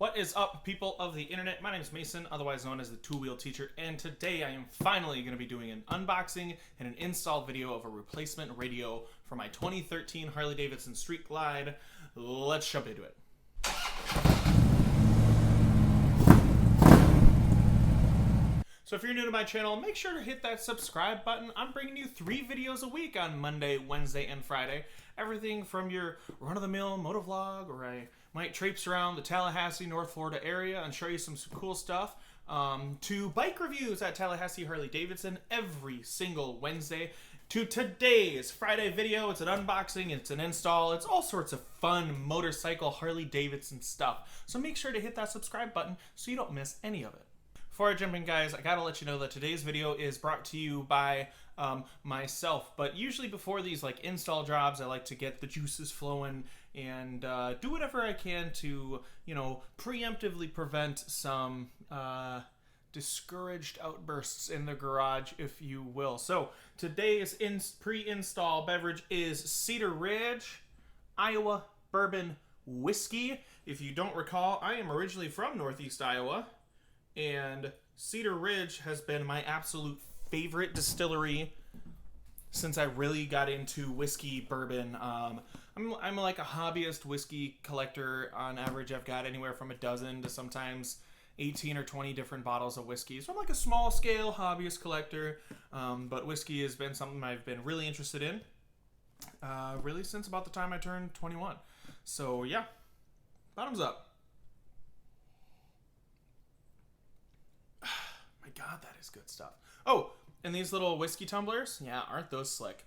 What is up, people of the internet? My name is Mason, otherwise known as the Two-Wheel Teacher, and today I am finally going to be doing an unboxing and an install video of a replacement radio for my 2013 Harley-Davidson Street Glide. Let's jump into it. So if you're new to my channel, make sure to hit that subscribe button. I'm bringing you 3 videos a week on Monday, Wednesday, and Friday. Everything from your run-of-the-mill motovlog, or I might traipse around the Tallahassee, North Florida area and show you some cool stuff, to bike reviews at Tallahassee Harley-Davidson every single Wednesday, to today's Friday video. It's an unboxing, it's an install, it's all sorts of fun motorcycle Harley-Davidson stuff. So make sure to hit that subscribe button so you don't miss any of it. Before I jump in, guys, I gotta let you know that today's video is brought to you by myself. But usually before these like install jobs, I like to get the juices flowing and do whatever I can to, you know, preemptively prevent some discouraged outbursts in the garage, if you will. So today's pre-install beverage is Cedar Ridge Iowa Bourbon Whiskey. If you don't recall, I am originally from Northeast Iowa, and Cedar Ridge has been my absolute favorite distillery since I really got into whiskey bourbon. I'm like a hobbyist whiskey collector. On average, I've got anywhere from a dozen to sometimes 18 or 20 different bottles of whiskey. So I'm like a small scale hobbyist collector, but whiskey has been something I've been really interested in really since about the time I turned 21. So yeah, bottoms up. God, that is good stuff. Oh, and these little whiskey tumblers, yeah, aren't those slick?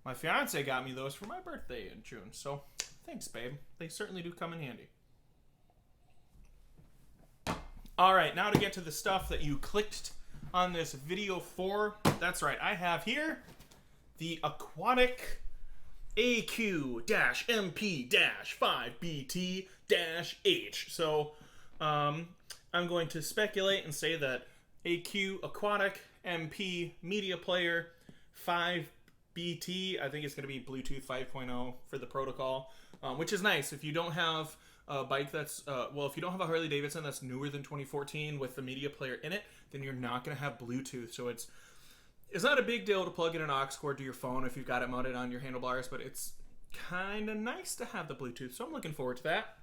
My fiance got me those for my birthday in June, so thanks, babe. They certainly do come in handy. All right, now to get to the stuff that you clicked on this video for. That's right, I have here the Aquatic AQ-MP-5BT-H. So I'm going to speculate and say that Aquatic MP Media Player 5BT. I think it's going to be Bluetooth 5.0 for the protocol, which is nice. If you don't have a bike that's, if you don't have a Harley-Davidson that's newer than 2014 with the media player in it, then you're not going to have Bluetooth. So it's not a big deal to plug in an aux cord to your phone if you've got it mounted on your handlebars, but it's kind of nice to have the Bluetooth. So I'm looking forward to that.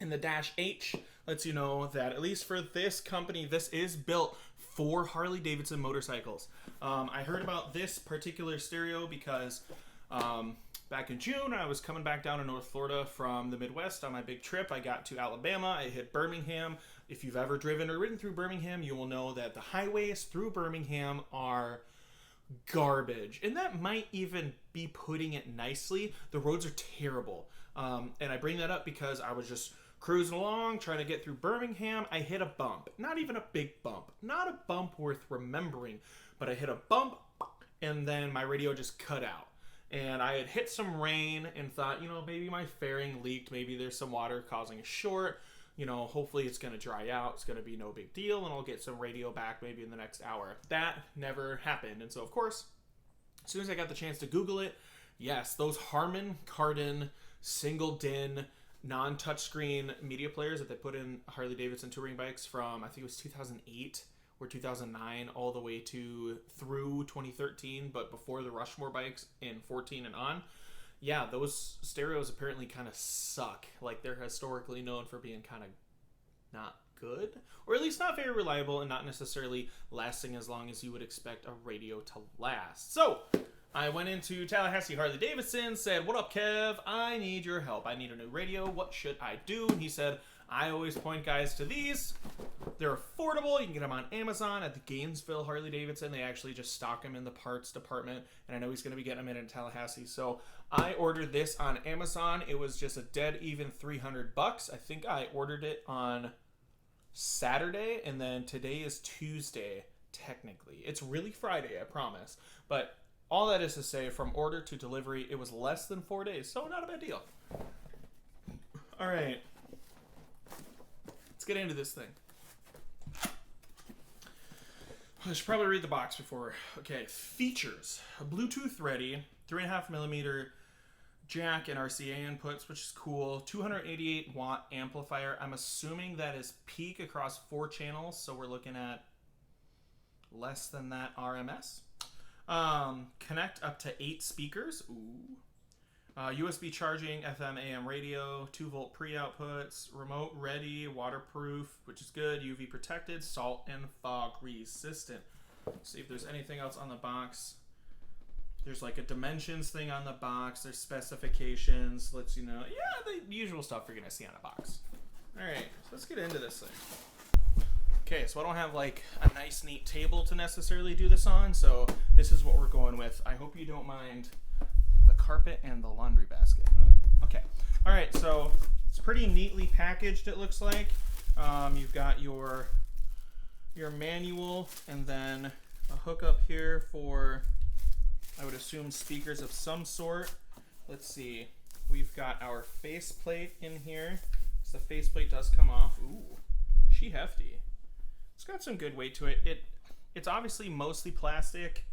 And the Dash H lets you know that, at least for this company, this is built for Harley-Davidson motorcycles. I heard about this particular stereo because back in June, I was coming back down to North Florida from the Midwest on my big trip. I got to Alabama. I hit Birmingham. If you've ever driven or ridden through Birmingham, you will know that the highways through Birmingham are garbage. And that might even be putting it nicely. The roads are terrible. And I bring that up because I was just cruising along, trying to get through Birmingham. I hit a bump. Not even a big bump. Not a bump worth remembering. But I hit a bump, and then my radio just cut out. And I had hit some rain and thought, you know, maybe my fairing leaked. Maybe there's some water causing a short. You know, hopefully it's going to dry out. It's going to be no big deal, and I'll get some radio back maybe in the next hour. That never happened. And so, of course, as soon as I got the chance to Google it, yes, those Harman Kardon single DIN non-touchscreen media players that they put in Harley-Davidson touring bikes from, I think it was 2008 or 2009 all the way through 2013, but before the Rushmore bikes in 14 and on. Yeah, those stereos apparently kind of suck. Like, they're historically known for being kind of not good, or at least not very reliable, and not necessarily lasting as long as you would expect a radio to last. So I went into Tallahassee Harley-Davidson, said, "What up, Kev? I need your help. I need a new radio. What should I do?" And he said, "I always point guys to these. They're affordable. You can get them on Amazon at the Gainesville Harley-Davidson. They actually just stock them in the parts department, and I know he's going to be getting them in Tallahassee." So I ordered this on Amazon. It was just a dead even $300. I think I ordered it on Saturday, and then today is Tuesday, technically. It's really Friday, I promise. But all that is to say, from order to delivery, it was less than 4 days, so not a bad deal. All right, let's get into this thing. I should probably read the box before. Okay, features: a Bluetooth ready 3.5mm jack and RCA inputs, which is cool. 288 watt amplifier. I'm assuming that is peak across 4 channels, so we're looking at less than that RMS. Connect up to 8 speakers. Ooh. USB charging, FM, AM radio, 2-volt pre-outputs, remote ready, waterproof, which is good, UV protected, salt and fog resistant. See if there's anything else on the box. There's like a dimensions thing on the box. There's specifications. Lets you know, yeah, the usual stuff you're gonna see on a box. All right, so let's get into this thing. Okay, so I don't have like a nice neat table to necessarily do this on, so this is what we're going with. I hope you don't mind the carpet and the laundry basket. Okay, all right, so it's pretty neatly packaged, it looks like. You've got your manual, and then a hookup here for, I would assume, speakers of some sort. Let's see, we've got our faceplate in here. So the faceplate does come off. Ooh, she hefty. It's got some good weight to it. It's obviously mostly plastic,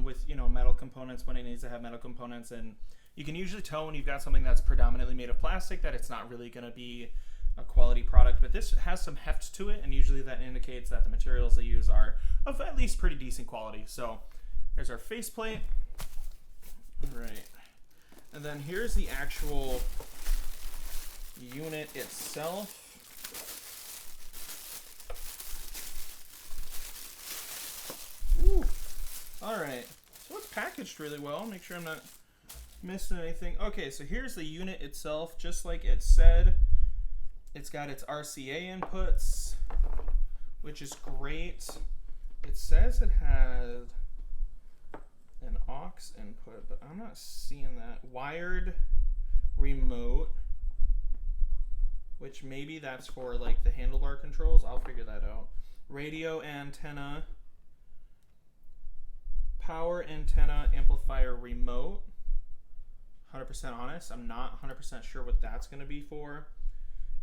with, you know, metal components when it needs to have metal components, and you can usually tell when you've got something that's predominantly made of plastic that it's not really going to be a quality product, but this has some heft to it, and usually that indicates that the materials they use are of at least pretty decent quality. So there's our faceplate. All right, and then here's the actual unit itself. Ooh. All right, so it's packaged really well. Make sure I'm not missing anything. Okay, so here's the unit itself, just like it said. It's got its RCA inputs, which is great. It says it had an aux input, but I'm not seeing that. Wired remote, which maybe that's for like the handlebar controls. I'll figure that out. Radio antenna. Power antenna amplifier remote. 100% honest, I'm not 100% sure what that's going to be for.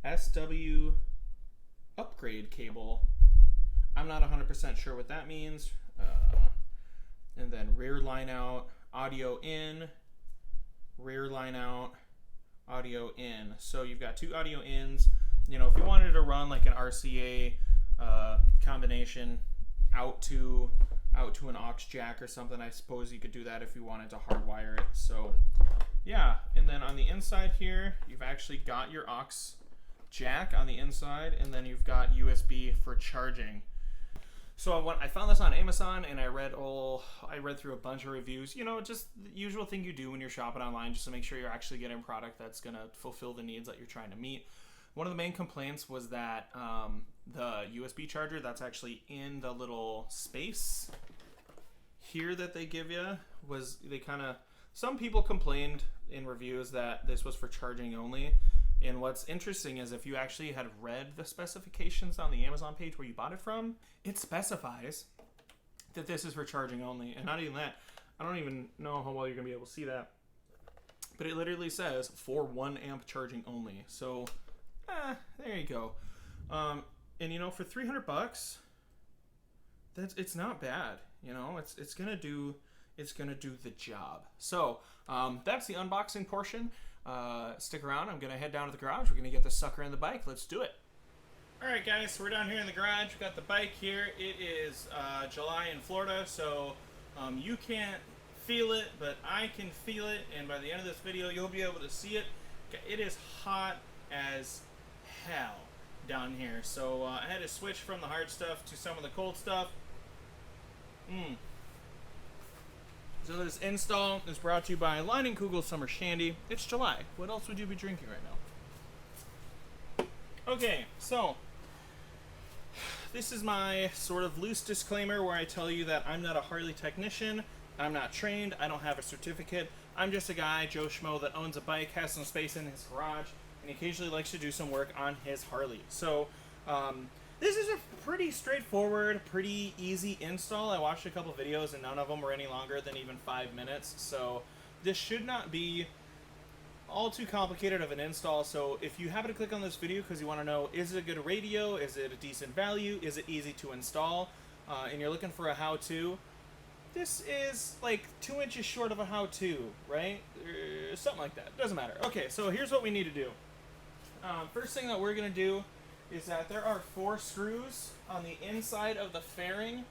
SW upgrade cable. I'm not 100% sure what that means. And then rear line out, audio in, rear line out, audio in. So you've got 2 audio ins. You know, if you wanted to run like an RCA combination out to an aux jack or something, I suppose you could do that if you wanted to hardwire it. So yeah, and then on the inside here, you've actually got your aux jack on the inside, and then you've got USB for charging. So I found this on Amazon, and I read through a bunch of reviews. You know, just the usual thing you do when you're shopping online, just to make sure you're actually getting a product that's gonna fulfill the needs that you're trying to meet. One of the main complaints was that the USB charger that's actually in the little space here that they give you was, some people complained in reviews that this was for charging only. And what's interesting is if you actually had read the specifications on the Amazon page where you bought it from, it specifies that this is for charging only. And not even that, I don't even know how well you're gonna be able to see that, but it literally says for 1 amp charging only. So there you go. And you know, for $300, it's not bad. You know, it's gonna do the job. So that's the unboxing portion. Stick around. I'm gonna head down to the garage. We're gonna get the sucker in the bike. Let's do it. All right, guys. So we're down here in the garage. We've got the bike here. It is July in Florida, so you can't feel it, but I can feel it. And by the end of this video, you'll be able to see it. It is hot as hell down here. So I had to switch from the hard stuff to some of the cold stuff. So this install is brought to you by Leinenkugel Summer Shandy. It's July. What else would you be drinking right now? Okay, so this is my sort of loose disclaimer where I tell you that I'm not a Harley technician. I'm not trained. I don't have a certificate. I'm just a guy, Joe Schmo, that owns a bike, has some space in his garage, and occasionally likes to do some work on his Harley. So this is a pretty straightforward, pretty easy install. I watched a couple videos and none of them were any longer than even 5 minutes. So this should not be all too complicated of an install. So if you happen to click on this video because you want to know, is it a good radio? Is it a decent value? Is it easy to install? And you're looking for a how-to, this is like 2 inches short of a how-to, right? Something like that. Doesn't matter. Okay, so here's what we need to do. First thing that we're going to do is that there are 4 screws on the inside of the fairing,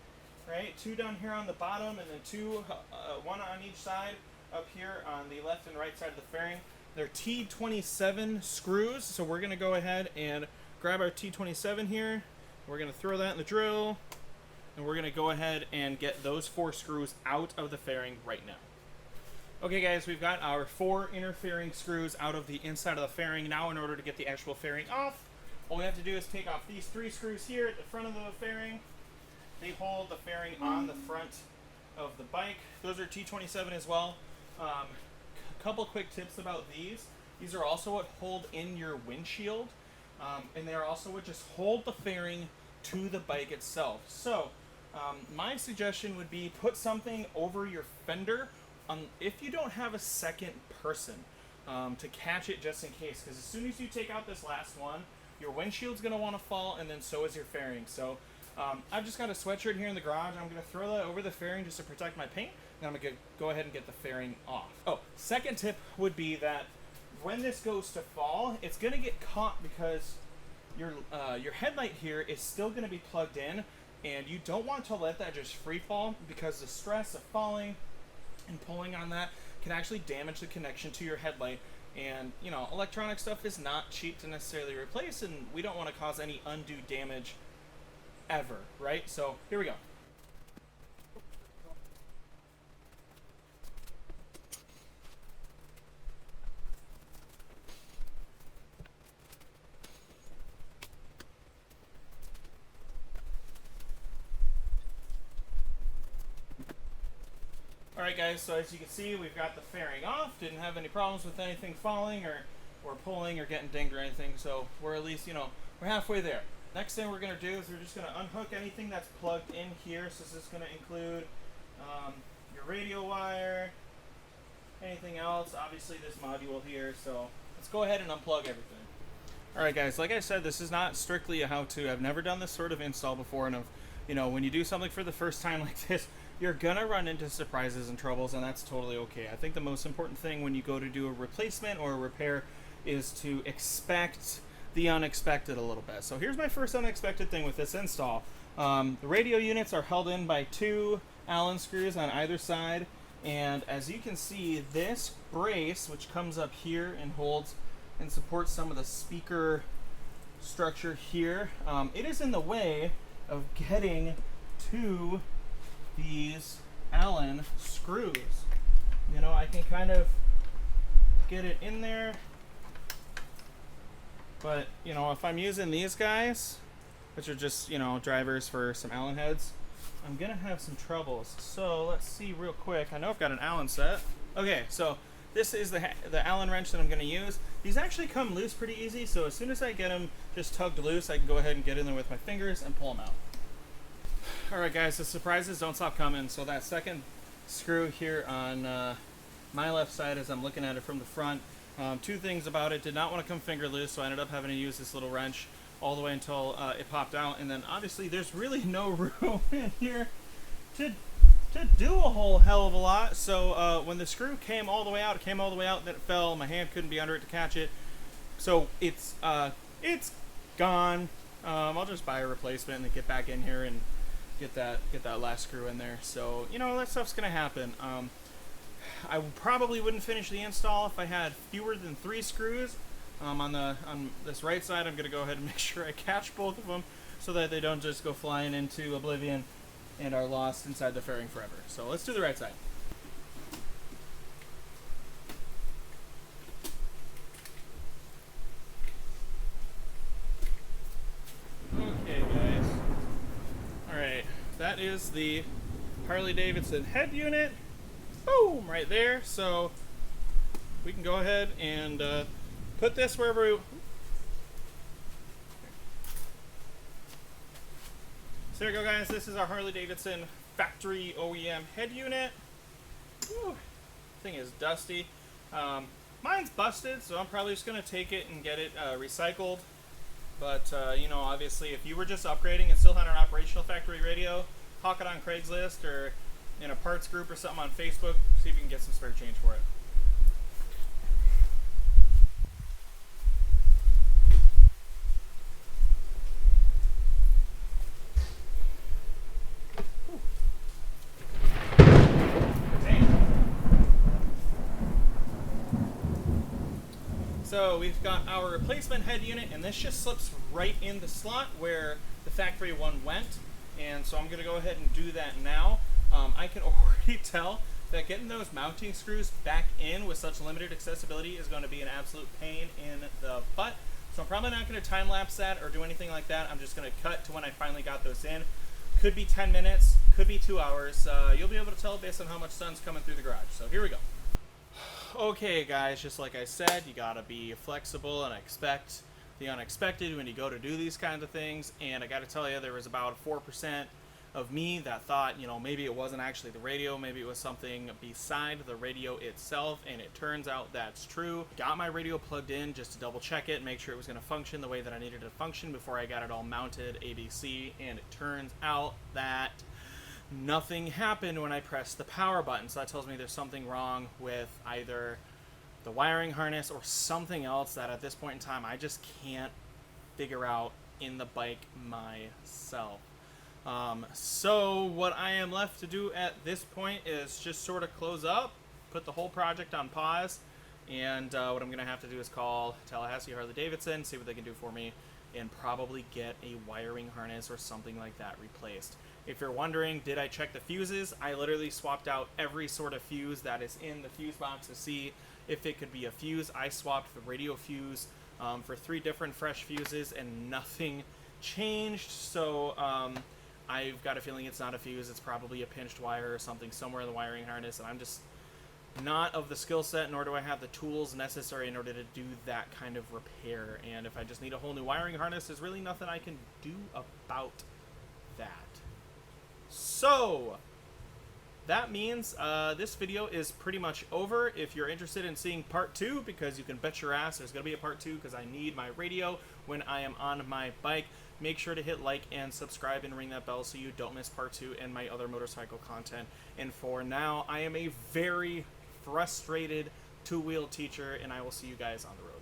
right? 2 down here on the bottom, and then 2, 1 on each side up here on the left and right side of the fairing. They're T27 screws, so we're going to go ahead and grab our T27 here. We're going to throw that in the drill, and we're going to go ahead and get those 4 screws out of the fairing right now. Okay guys, we've got our 4 inner fairing screws out of the inside of the fairing. Now in order to get the actual fairing off, all we have to do is take off these 3 screws here at the front of the fairing. They hold the fairing on the front of the bike. Those are T27 as well. Couple quick tips about these. These are also what hold in your windshield, and they are also what just hold the fairing to the bike itself. So my suggestion would be put something over your fender if you don't have a second person to catch it just in case, because as soon as you take out this last one, your windshield's going to want to fall, and then so is your fairing. So I've just got a sweatshirt here in the garage. I'm going to throw that over the fairing just to protect my paint. Then I'm going to go ahead and get the fairing off. Oh, second tip would be that when this goes to fall, it's going to get caught because your headlight here is still going to be plugged in, and you don't want to let that just free fall, because the stress of falling and pulling on that can actually damage the connection to your headlight. And, you know, electronic stuff is not cheap to necessarily replace, and we don't want to cause any undue damage ever, right? So here we go. Alright guys, so as you can see, we've got the fairing off. Didn't have any problems with anything falling or pulling or getting dinged or anything, so we're at least, you know, we're halfway there. Next thing we're going to do is we're just going to unhook anything that's plugged in here. So this is going to include your radio wire, anything else, obviously this module here. So let's go ahead and unplug everything. Alright guys, like I said, this is not strictly a how-to. I've never done this sort of install before, and you know, when you do something for the first time like this, you're gonna run into surprises and troubles, and that's totally okay. I think the most important thing when you go to do a replacement or a repair is to expect the unexpected a little bit. So here's my first unexpected thing with this install. The radio units are held in by 2 Allen screws on either side, and as you can see, this brace, which comes up here and holds and supports some of the speaker structure here, it is in the way of getting to these Allen screws. You know, I can kind of get it in there, but you know, if I'm using these guys, which are just, you know, drivers for some Allen heads, I'm gonna have some troubles. So let's see real quick. I know I've got an Allen set. Okay, so this is the Allen wrench that I'm gonna use. These actually come loose pretty easy, so as soon as I get them just tugged loose, I can go ahead and get in there with my fingers and pull them out. Alright guys, the surprises don't stop coming. So that second screw here on my left side, as I'm looking at it from the front, 2 things about it: did not want to come finger loose, so I ended up having to use this little wrench all the way until it popped out. And then obviously there's really no room in here to do a whole hell of a lot. So when the screw came all the way out, it came all the way out, then it fell. My hand couldn't be under it to catch it, so it's gone. I'll just buy a replacement and then get back in here and get that last screw in there. So, you know, that stuff's gonna happen. I probably wouldn't finish the install if I had fewer than 3 screws. On this right side, I'm gonna go ahead and make sure I catch both of them so that they don't just go flying into oblivion and are lost inside the fairing forever. So let's do the right side. Okay guys, alright, that is the Harley-Davidson head unit. Boom, right there. So we can go ahead and put this wherever we... So there we go guys, this is our Harley-Davidson factory OEM head unit. Whew, thing is dusty. Mine's busted, so I'm probably just going to take it and get it recycled. But, you know, obviously if you were just upgrading and still had an operational factory radio, hawk it on Craigslist or in a parts group or something on Facebook, see if you can get some spare change for it. So we've got our replacement head unit, and this just slips right in the slot where the factory one went. And so I'm going to go ahead and do that now. I can already tell that getting those mounting screws back in with such limited accessibility is going to be an absolute pain in the butt. So I'm probably not going to time lapse that or do anything like that. I'm just going to cut to when I finally got those in. Could be 10 minutes, could be 2 hours. You'll be able to tell based on how much sun's coming through the garage. So here we go. Okay guys, just like I said, you gotta be flexible and expect the unexpected when you go to do these kinds of things. And I gotta tell you, there was about 4% of me that thought, you know, maybe it wasn't actually the radio, maybe it was something beside the radio itself, and it turns out that's true. Got my radio plugged in just to double check it, make sure it was gonna function the way that I needed it to function before I got it all mounted ABC, and it turns out that nothing happened when I pressed the power button. So that tells me there's something wrong with either the wiring harness or something else that at this point in time I just can't figure out in the bike myself. So what I am left to do at this point is just sort of close up, put the whole project on pause, and what I'm going to have to do is call Tallahassee Harley-Davidson, see what they can do for me, and probably get a wiring harness or something like that replaced. If you're wondering, did I check the fuses? I literally swapped out every sort of fuse that is in the fuse box to see if it could be a fuse. I swapped the radio fuse for 3 different fresh fuses, and nothing changed. So I've got a feeling it's not a fuse. It's probably a pinched wire or something somewhere in the wiring harness, and I'm just not of the skill set, nor do I have the tools necessary in order to do that kind of repair. And if I just need a whole new wiring harness, there's really nothing I can do about that. So that means this video is pretty much over. If you're interested in seeing part 2, because you can bet your ass there's going to be a part 2 because I need my radio when I am on my bike, make sure to hit like and subscribe and ring that bell so you don't miss part 2 and my other motorcycle content. And for now, I am a very frustrated two-wheel teacher, and I will see you guys on the road.